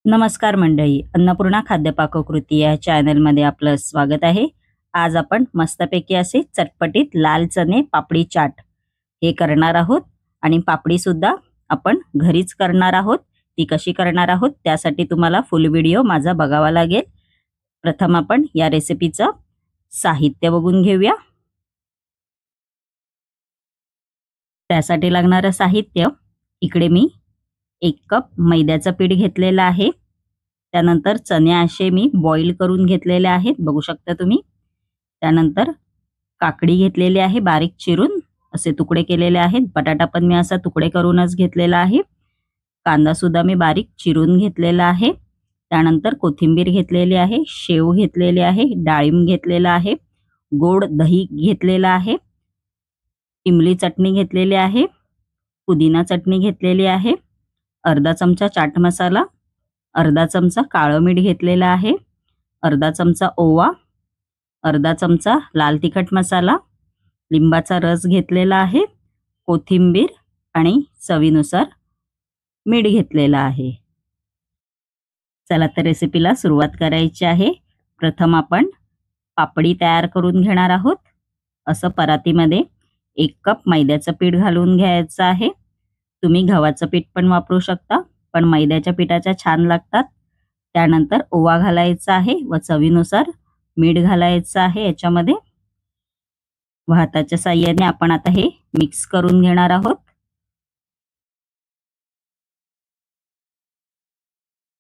नमस्कार मंडळी, अन्नपूर्णा खाद्य पाककृती या चॅनलमध्ये आपलं स्वागत आहे. आज आपण मस्तपैकी असे चटपटीत लाल चणे पापडी चाट हे करणार आहोत आणि पापडी सुद्धा आपण घरीच करणार आहोत. ती कशी करणार आहोत त्यासाठी तुम्हाला फुल व्हिडिओ माझा बघावा लागेल. प्रथम आपण या रेसिपीचं साहित्य बघून घेऊया. त्यासाठी लागणारं साहित्य इकडे मी 1 कप मैद्याचं पीठ घेतलेलं आहे. त्यानंतर चणे असे मी बॉईल करून घेतलेले आहेत, बघू शकता तुम्ही. त्यानंतर काकडी घेतलेली आहे, बारीक चिरून असे तुकडे केलेले आहेत. बटाटा पण मी असा तुकडे करूनच घेतलेला आहे. कांदा सुद्धा मी बारीक चिरून घेतलेला आहे. त्यानंतर कोथिंबीर घेतलेली आहे, शेव घेतलेली आहे, डाळिंब घेतलेला आहे, गोड दही घेतलेला आहे, इमली चटणी घेतलेली आहे, पुदिना चटणी घेतलेली आहे, अर्धा चमचा चाट मसाला, अर्धा चमचा काळं मीठ घेतलेला आहे, अर्धा चमचा ओवा, अर्धा चमचा लाल तिखट मसाला, लिंबाचा रस घेतलेला आहे, कोथिंबीर आणि चवीनुसार मीठ घेतलेला आहे. चला तर रेसिपीला सुरुवात करायची आहे. प्रथम आपण पापडी तयार करून घेणार आहोत. असं परातीमध्ये 1 कप मैद्याचं पीठ घालून घ्यायचं आहे. तुम्ही गव्हाचं पीठ पण वापरू शकता, पण मैद्याच्या पिठाच्या छान लागतात. त्यानंतर ओवा घालायचा आहे व चवीनुसार मीठ घालायचं आहे याच्यामध्ये. व हाताच्या साहाय्याने आपण आता हे मिक्स करून घेणार आहोत.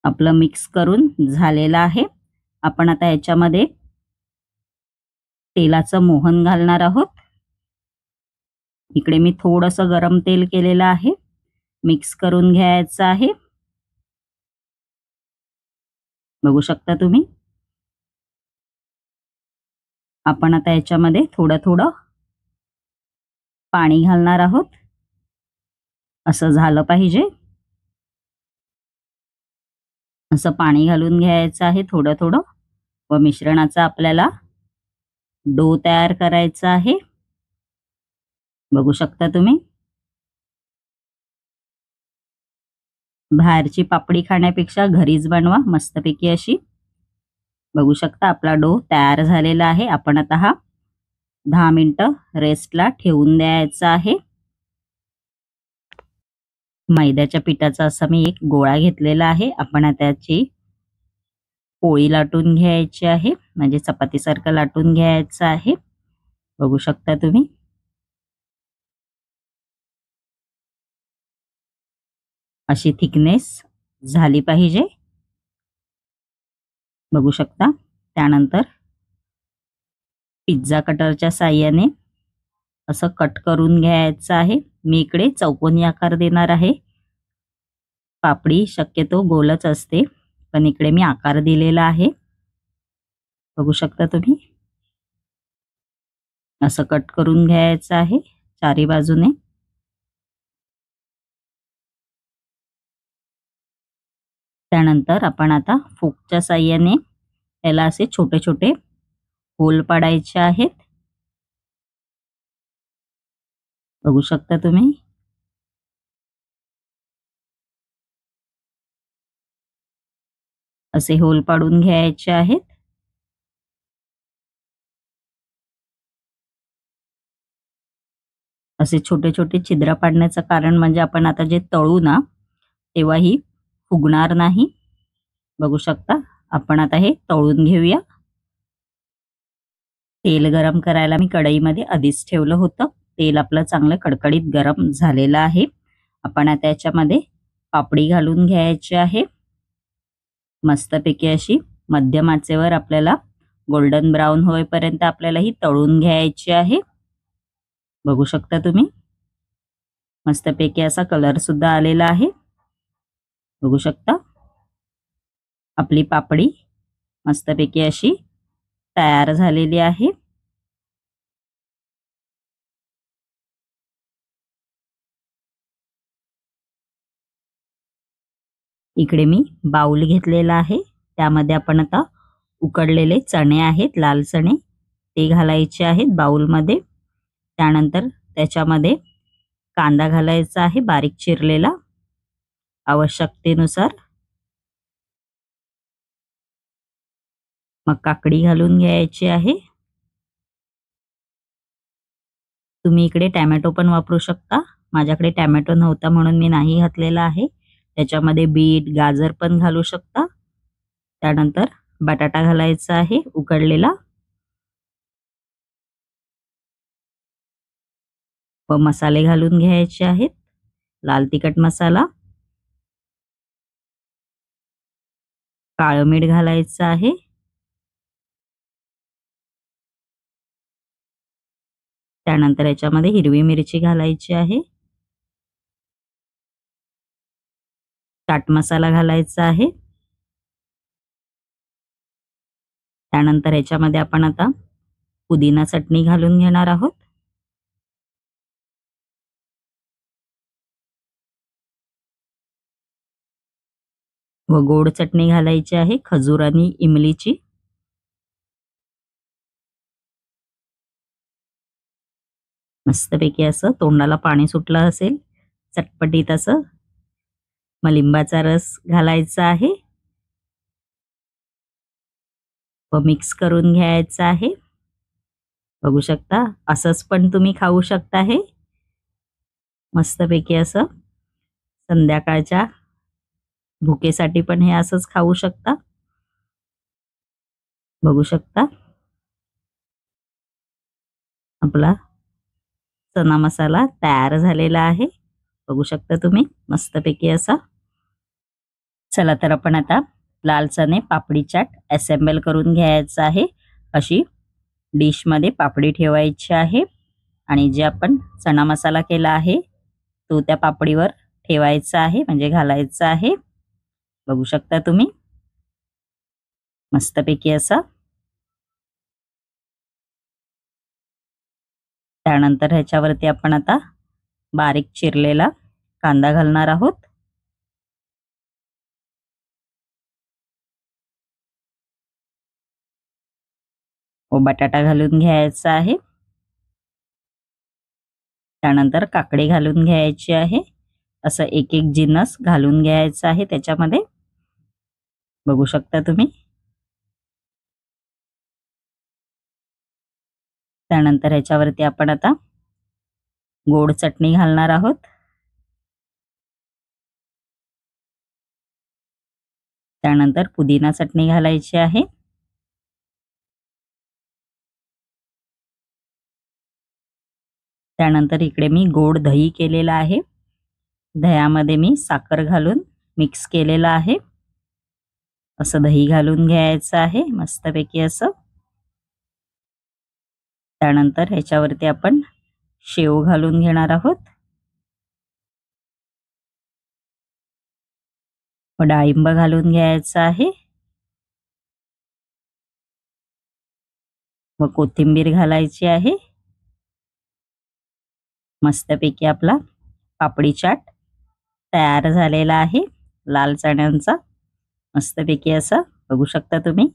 आपलं मिक्स करून झालेलं आहे. आपण आता याच्यामध्ये तेलाचं मोहन घालणार आहोत. इकडे मी थोडंसं गरम तेल केलेलं आहे. मिक्स करून घ्यायचं आहे, बघू शकता तुम्ही. आपण आता याच्यामध्ये थोडं थोडं पाणी घालणार आहोत. असं झालं पाहिजे. असं पाणी घालून घ्यायचं आहे थोडं थोडं व मिश्रणाचा आपल्याला डो तयार करायचा आहे, बघू शकता तुम्ही. बाहेरची पापडी खाण्यापेक्षा घरीच बनवा मस्तपैकी अशी. बघू शकता आपला डो तयार झालेला आहे. आपण आता हा 10 मिनिटं रेस्टला ठेवून द्यायचा आहे. मैद्याच्या पिठाचा असा मी एक गोळा घेतलेला आहे. आपण त्याची पोळी लाटून घ्यायची आहे, म्हणजे चपातीसारखं लाटून घ्यायचं आहे, बघू शकता तुम्ही. अशी थिकनेस झाली पाहिजे, बघू शकता. त्यानंतर पिझ्झा कटरच्या साहाय्याने असं कट करून घ्यायचं आहे. मी इकडे चौकोनी आकार देणार आहे. पापडी शक्यतो गोलच असते, पण इकडे मी आकार दिलेला आहे, बघू शकता तुम्ही. असं कट करून घ्यायचं आहे चारी बाजूने. त्यानंतर आपण आता फोकच्या साहाय्याने याला असे छोटे छोटे होल पाडायचे आहेत, बघू शकता तुम्ही. असे होल पाडून घ्यायचे आहेत. असे छोटे छोटे छिद्र पाडण्याचं कारण म्हणजे आपण आता जे तळू ना तेव्हाही फुगणार नाही, बघू शकता. आपण आता हे तळून घेऊया. तेल गरम करायला मी कढईमध्ये आधीच ठेवलं होतं. तेल आपलं चांगलं कडकडीत गरम झालेलं आहे. आपण आता याच्यामध्ये पापडी घालून घ्यायची आहे. मस्तपैकी अशी मध्यम आचेवर आपल्याला गोल्डन ब्राऊन होईपर्यंत आपल्याला ही तळून घ्यायची आहे, बघू शकता तुम्ही. मस्तपैकी असा कलर सुद्धा आलेला आहे, बघू शकता. आपली पापडी मस्तपैकी अशी तयार झालेली आहे. इकडे मी बाउल घेतलेला आहे. त्यामध्ये आपण आता उकडलेले चणे आहेत, लाल चणे, ते घालायचे आहेत बाउलमध्ये. त्यानंतर त्याच्यामध्ये कांदा घालायचा आहे बारीक चिरलेला आवश्यकतेनुसार. मग काकडी घालून घ्यायची आहे. तुम्ही इकडे टॅमॅटो पण वापरू शकता. माझ्याकडे टॅमॅटो नव्हता म्हणून मी नाही घातलेला आहे. त्याच्यामध्ये बीट, गाजर पण घालू शकता. त्यानंतर बटाटा घालायचा आहे उकडलेला व मसाले घालून घ्यायचे आहेत. लाल तिखट मसाला, काळं मीठ घालायचं आहे. त्यानंतर याच्यामध्ये हिरवी मिरची घालायची आहे. चाट मसाला घालायचा आहे. त्यानंतर याच्यामध्ये आपण आता पुदिना चटणी घालून घेणार आहोत. व गोड चटणी घालायची आहे खजूर आणि इमलीची. मस्तपैकी असं तोंडाला पाणी सुटलं असेल चटपटीत असं. मग लिंबाचा रस घालायचा आहे व मिक्स करून घ्यायचा आहे. बघू शकता असंच पण तुम्ही खाऊ शकता. हे मस्तपैकी असं संध्याकाळच्या भुकेसाठी पण हे असंच खाऊ शकता. बघू शकता आपला चना मसाला तयार झालेला आहे. बघू शकता तुम्ही मस्तपैकी असा. चला तर आपण आता लाल चणे पापडी चाट असेंबल करून घ्यायचा आहे. अशी डिश मध्ये पापडी ठेवायची आहे आणि जे आपण चना मसाला केला आहे तो त्या पापडीवर ठेवायचा आहे म्हणजे घालायचा आहे. बघू शकता तुम्ही मस्तपैकी असा. त्यानंतर ह्याच्यावरती आपण आता बारीक चिरलेला कांदा घालणार आहोत. व बटाटा घालून घ्यायचा आहे. त्यानंतर काकडी घालून घ्यायची आहे. असं एक एक जिन्नस घालून घ्यायचा आहे त्याच्यामध्ये. बघू शकता तुम्ही. त्यानंतर ह्याच्यावरती आपण आता गोड चटणी घालणार आहोत. त्यानंतर पुदिना चटणी घालायची आहे. त्यानंतर इकडे मी गोड दही केलेला आहे. दह्यामध्ये मी साखर घालून मिक्स केलेला आहे. असं दही घालून घ्यायचं आहे मस्तपैकी असं. त्यानंतर ह्याच्यावरती आपण शेव घालून घेणार आहोत. व डाळिंब घालून घ्यायचं आहे. व कोथिंबीर घालायची आहे. मस्तपैकी आपला पापडी चाट तयार झालेला आहे लाल चण्यांचा. मस्तपैकी असं बघू शकता तुम्ही.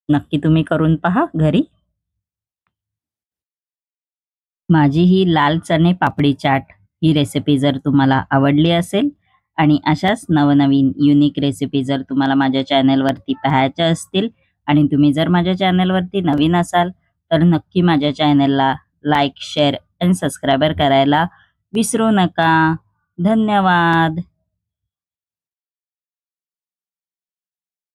नक्की तुम्ही करून पहा घरी. माझी ही लाल चणे पापडी चाट ही रेसिपी जर तुम्हाला आवडली असेल आणि अशाच नवनवीन युनिक रेसिपी जर तुम्हाला माझ्या चॅनलवरती पाहायच्या असतील आणि तुम्ही जर माझ्या चॅनलवरती नवीन असाल तर नक्की माझ्या चॅनलला लाईक, शेअर आणि सबस्क्राईब करायला विसरू नका. धन्यवाद.